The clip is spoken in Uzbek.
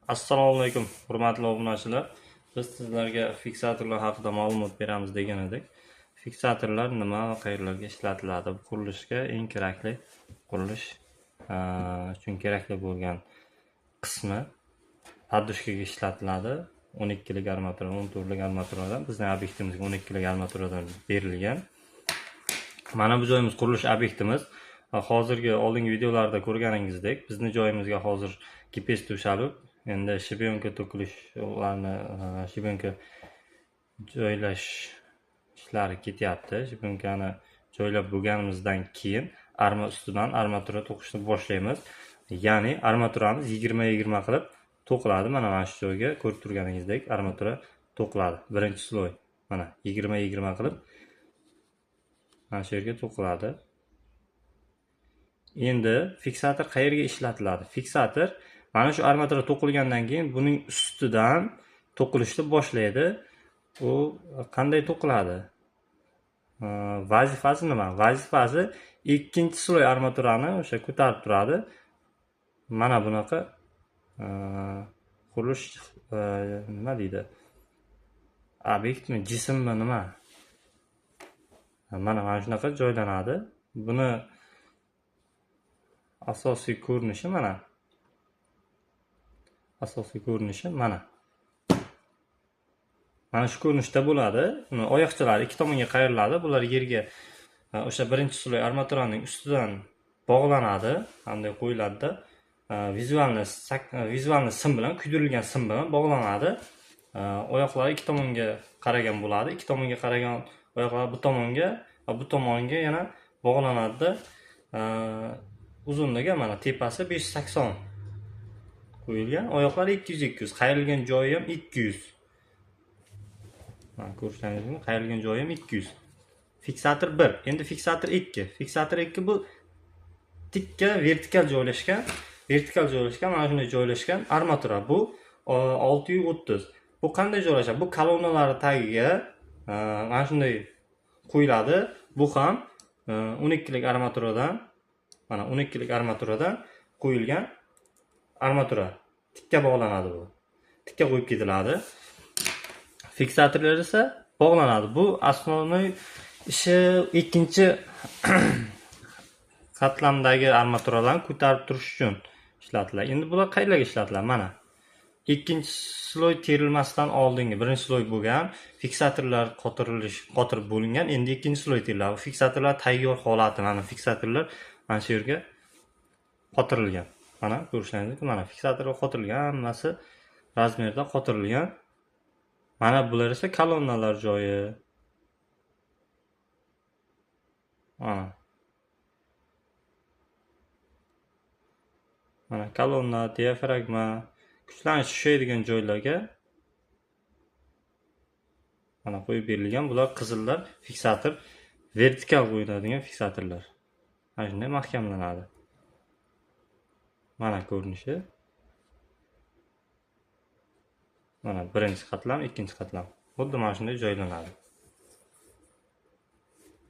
Assalomu alaykum, hurmatli obunachilar. Biz sizlarga fiksatorlar haqida ma'lumot beramiz degan edik. Fiksatorlar nima va qayerlarga ishlatiladi? Bu qurilishga eng kerakli qurilish uchun kerakli bo'lgan qismi poddushkaga ishlatiladi. 12 lik armatura, 14 lik armaturadan bizning obyektimizga 12 lik armaturadan berilgan. Mana bu joyimiz qurilish obyektimiz. Hozirgi oldingi videolarda ko'rganingizdek, bizning joyimizga hozir GPS to'shalib, endi shibionka to'kilish, ularni shibionka joylash ishlari ketyapti. Shibonkani joylab bo'lganimizdan keyin arma ustidan armatura to'qishni boshlaymiz. Ya'ni armaturamiz 20-20 qilib to'qiladi. Mana shu joyga ko'rib turganingizdek armatura to'qiladi. Birinchi sloy mana 20-20 qilib mana shu yerga to'qiladi. Endi fiksator qayerga ishlatiladi? Fiksator mana shu armatura to'qilgandan keyin buning ustidan to'qilishni boshlaydi. U qanday to'qiladi? Vazifasi nima? Vazifasi ikkinchi sloy armaturani o'sha ko'tarib turadi. Mana bunaqa qurilish nima deydi? Obyektmi, jismmi, nima? Mana shunaqa joylanadi. Buni asosiy ko'rinishi mana. Asosiy ko'rinishi mana. Mana shu ko'rinishda bo'ladi. Oyoqchalari ikki tomonga qayriladi. Bular yerga o'sha birinchi sloy armaturaning ustidan bog'lanadi, hamda qo'yiladi. Vizualni sim bilan, kuydirilgan sim bilan bog'lanadi. Oyoqlari ikki tomonga qaragan bo'ladi. Ikki tomonga qaragan oyoqlar bu tomonga va bu tomonga yana bog'lanadi. Uzunligi mana tepasi 580 qo'yilgan. Oyoqlari 200-200. Qayrilgan joyi ham 200. Mana ko'rishlaringiz, qayrilgan joyi ham 200. Fiksator 1. Endi fiksator 2. Fiksator 2 bu tikka vertikal joylashgan mana shunday joylashgan armatura. Bu 630. Bu qanday joylashadi? Bu kolonnalari tagiga mana shunday qo'yiladi. Bu ham 12 lik armaturadan, mana 12 lik armaturadan qo'yilgan armatura. Tikka bog'lanadi bu. Tikka qo'yib ketiladi. Fiksatorlar esa bog'lanadi. Bu asosiy ishi ikkinchi qatlamdagi armaturalarni ko'tarib turish uchun ishlatiladi. Endi bular qayerlarga ishlatiladi? Mana ikkinchi sloy terilmasdan oldingi birinchi sloy bo'lgan fiksatorlar qotirib bo'lingan. Endi ikkinchi sloy teriladi. Fiksatorlar tayyor holati. Mana fiksatorlar mana shu yerga qotirilgan. Mana ko'rishlaringiz, mana fiksatorlar qotirilgan, hammasi razmerda qotirilgan. Mana bular esa kolonnalar joyi. Mana kolonna, diafragma, kuchlanish tushadigan joylarga mana qo'yib berilgan. Bular qizillar fiksator, vertikal qo'yiladigan fiksatorlar. Mana shunday mahkamlanadi. Mana ko'rinishi. Mana birinchi qatlam, ikkinchi qatlam. Xuddi mana shunday joylanadi.